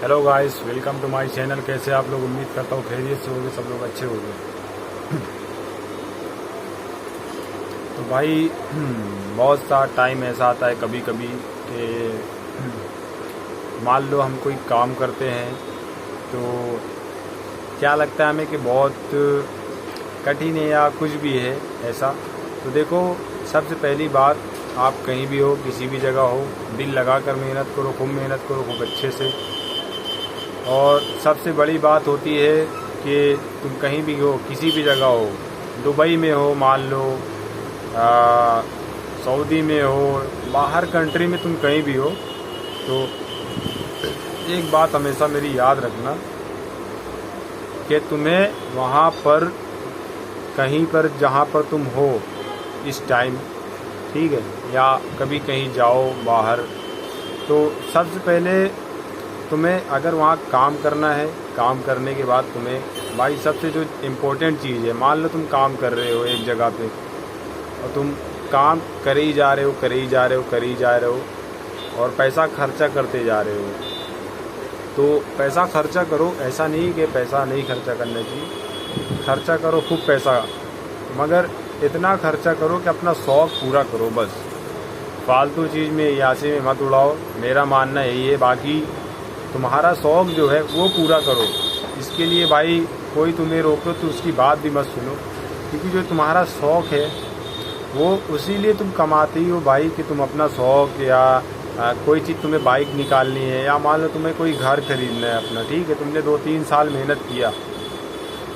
Hello guys, welcome to my channel. कैसे आप लोग? उम्मीद करता हूँ खैरियत से होंगे, सब लोग अच्छे होंगे। तो भाई बहुत सा टाइम ऐसा आता है कभी कभी कि मान लो हम कोई काम करते हैं तो क्या लगता है हमें कि बहुत कठिन है या कुछ भी है ऐसा। तो देखो, सबसे पहली बात, आप कहीं भी हो, किसी भी जगह हो, दिल लगा कर मेहनत करो, खूब मेहनत करो, खूब अच्छे से। और सबसे बड़ी बात होती है कि तुम कहीं भी हो, किसी भी जगह हो, दुबई में हो मान लो, सऊदी में हो, बाहर कंट्री में तुम कहीं भी हो, तो एक बात हमेशा मेरी याद रखना कि तुम्हें वहाँ पर, कहीं पर जहाँ पर तुम हो इस टाइम, ठीक है, या कभी कहीं जाओ बाहर, तो सबसे पहले तुम्हें अगर वहाँ काम करना है, काम करने के बाद तुम्हें भाई सबसे जो इम्पोर्टेंट चीज़ है, मान लो तुम काम कर रहे हो एक जगह पे और तुम काम करे ही जा रहे हो, करे ही जा रहे हो, करे ही जा रहे हो और पैसा खर्चा करते जा रहे हो। तो पैसा खर्चा करो, ऐसा नहीं कि पैसा नहीं खर्चा करना चाहिए, खर्चा करो खूब पैसा, मगर इतना खर्चा करो कि अपना शौक़ पूरा करो। बस फालतू चीज़ में यासे में मत उड़ाओ, मेरा मानना यही है। बाकी तुम्हारा शौक़ जो है वो पूरा करो। इसके लिए भाई कोई तुम्हें रोको तो उसकी बात भी मत सुनो, क्योंकि जो तुम्हारा शौक़ है वो उसी लिए तुम कमाते ही हो भाई, कि तुम अपना शौक़ या कोई चीज़, तुम्हें बाइक निकालनी है या मान लो तुम्हें कोई घर खरीदना है अपना, ठीक है, तुमने 2-3 साल मेहनत किया,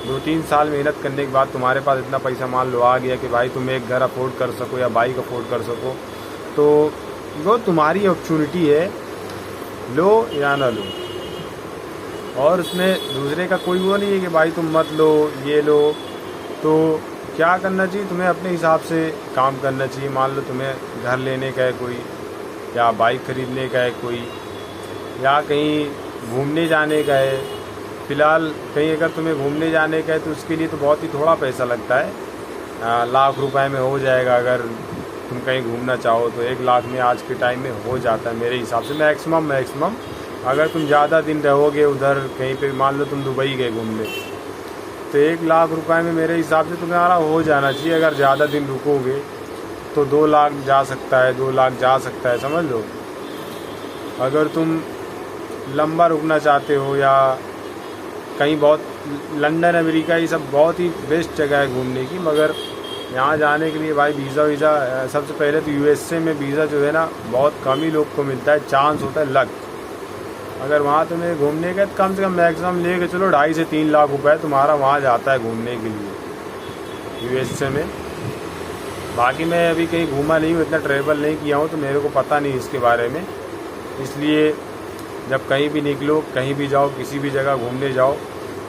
2-3 साल मेहनत करने के बाद तुम्हारे पास इतना पैसा मान लो आ गया कि भाई तुम एक घर अफोर्ड कर सको या बाइक अफोर्ड कर सको, तो वो तुम्हारी अपॉर्चुनिटी है, लो या ना लो। और उसमें दूसरे का कोई वो नहीं है कि भाई तुम मत लो, ये लो। तो क्या करना चाहिए, तुम्हें अपने हिसाब से काम करना चाहिए। मान लो तुम्हें घर लेने का है कोई, या बाइक खरीदने का है कोई, या कहीं घूमने जाने का है। फ़िलहाल कहीं अगर तुम्हें घूमने जाने का है तो उसके लिए तो बहुत ही थोड़ा पैसा लगता है, लाख रुपए में हो जाएगा। अगर तुम कहीं घूमना चाहो तो 1 लाख में आज के टाइम में हो जाता है मेरे हिसाब से, मैक्सिमम। अगर तुम ज़्यादा दिन रहोगे उधर कहीं पे, मान लो तुम दुबई गए घूमने, तो 1 लाख रुपए में मेरे हिसाब से तुम्हारा हो जाना चाहिए। अगर ज़्यादा दिन रुकोगे तो 2 लाख जा सकता है, 2 लाख जा सकता है, समझ लो। अगर तुम लंबा रुकना चाहते हो या कहीं बहुत, लंदन अमेरिका ये सब बहुत ही बेस्ट जगह है घूमने की, मगर यहाँ जाने के लिए भाई वीज़ा सबसे पहले तो यूएसए में वीज़ा जो है ना बहुत कम ही लोग को मिलता है, चांस होता है लक। अगर वहाँ तुम्हें घूमने का तो कम से कम मैक्सिमम ले के चलो 2.5 से 3 लाख रुपए तुम्हारा वहाँ जाता है घूमने के लिए यूएसए में। बाकी मैं अभी कहीं घूमा नहीं हूँ, इतना ट्रैवल नहीं किया हूँ, तो मेरे को पता नहीं इसके बारे में। इसलिए जब कहीं भी निकलो, कहीं भी जाओ, किसी भी जगह घूमने जाओ,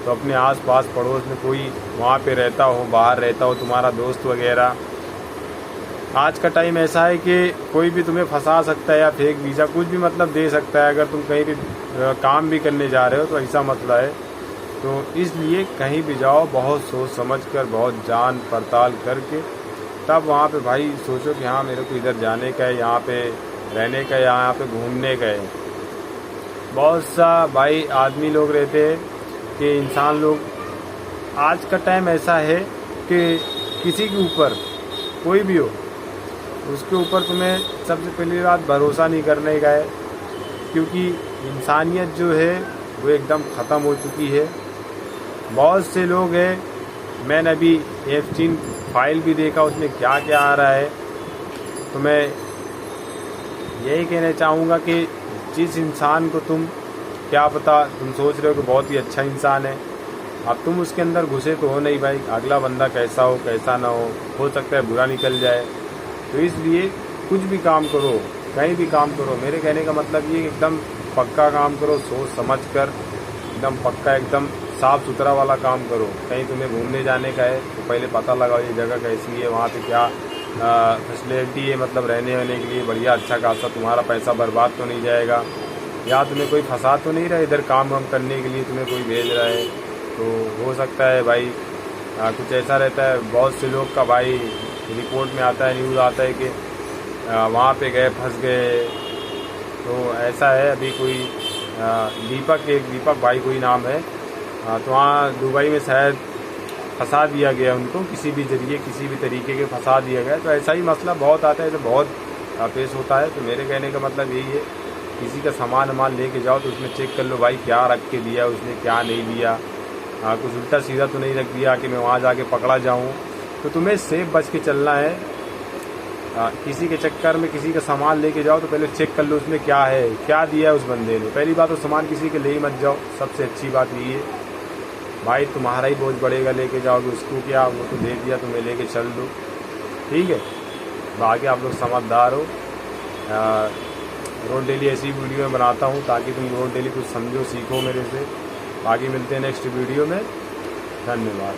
तो अपने आस पास पड़ोस में कोई वहाँ पे रहता हो, बाहर रहता हो, तुम्हारा दोस्त वगैरह। आज का टाइम ऐसा है कि कोई भी तुम्हें फंसा सकता है या फेक वीज़ा कुछ भी मतलब दे सकता है। अगर तुम कहीं भी काम भी करने जा रहे हो तो ऐसा मसला है। तो इसलिए कहीं भी जाओ बहुत सोच समझ कर, बहुत जान पड़ताल करके, तब वहाँ पे भाई सोचो कि हाँ मेरे को इधर जाने का है, यहाँ पे रहने का है, यहाँ पे घूमने का है। बहुत सा भाई आदमी लोग रहते हैं कि इंसान लोग, आज का टाइम ऐसा है कि किसी के ऊपर कोई भी हो उसके ऊपर तुम्हें सबसे पहली बात भरोसा नहीं करने का है, क्योंकि इंसानियत जो है वो एकदम ख़त्म हो चुकी है। बहुत से लोग हैं, मैंने अभी एफस्टीन फाइल भी देखा, उसमें क्या क्या आ रहा है। तो मैं यही कहना चाहूँगा कि जिस इंसान को तुम, क्या पता तुम सोच रहे हो कि बहुत ही अच्छा इंसान है, अब तुम उसके अंदर घुसे तो हो नहीं भाई, अगला बंदा कैसा हो कैसा ना हो सकता है बुरा निकल जाए। तो इसलिए कुछ भी काम करो, कहीं भी काम करो, मेरे कहने का मतलब ये एकदम पक्का काम करो, सोच समझ कर, एकदम पक्का, एकदम साफ़ सुथरा वाला काम करो। कहीं तुम्हें घूमने जाने का है तो पहले पता लगाओ ये जगह कैसी है, वहाँ पे क्या फैसिलिटी है, मतलब रहने वहने के लिए बढ़िया अच्छा खासा, तुम्हारा पैसा बर्बाद तो नहीं जाएगा, या तुम्हें कोई फंसा तो नहीं रहा इधर काम वाम करने के लिए तुम्हें कोई भेज रहा है। तो हो सकता है भाई कुछ ऐसा रहता है, बहुत से लोग का भाई रिपोर्ट में आता है, न्यूज़ आता है कि वहाँ पे गए फंस गए। तो ऐसा है, अभी कोई दीपक भाई कोई नाम है, तो वहाँ दुबई में शायद फंसा दिया गया उनको, किसी भी जरिए किसी भी तरीके के फंसा दिया गया। तो ऐसा ही मसला बहुत आता है, तो बहुत पेश होता है। तो मेरे कहने का मतलब यही है, किसी का सामान लेके जाओ तो उसमें चेक कर लो भाई क्या रख के दिया उसने, क्या नहीं दिया, कुछ उल्टा सीधा तो नहीं रख दिया कि मैं वहाँ जाके पकड़ा जाऊँ। तो तुम्हें सेफ बच के चलना है। किसी के चक्कर में किसी का सामान लेके जाओ तो पहले चेक कर लो उसमें क्या है, क्या दिया है उस बंदे ने। पहली बात तो सामान किसी के ले ही मत जाओ, सबसे अच्छी बात यही है भाई, तुम्हारा ही बोझ बढ़ेगा लेके जाओगे, उसको क्या, वो तो दे दिया तुम्हें लेके चल दो, ठीक है। बाकी आप लोग समझदार हो। रोड डेली ऐसी वीडियो में बनाता हूँ ताकि तुम रोड डेली कुछ समझो, सीखो मेरे से। बाकी मिलते हैं नेक्स्ट वीडियो में, धन्यवाद।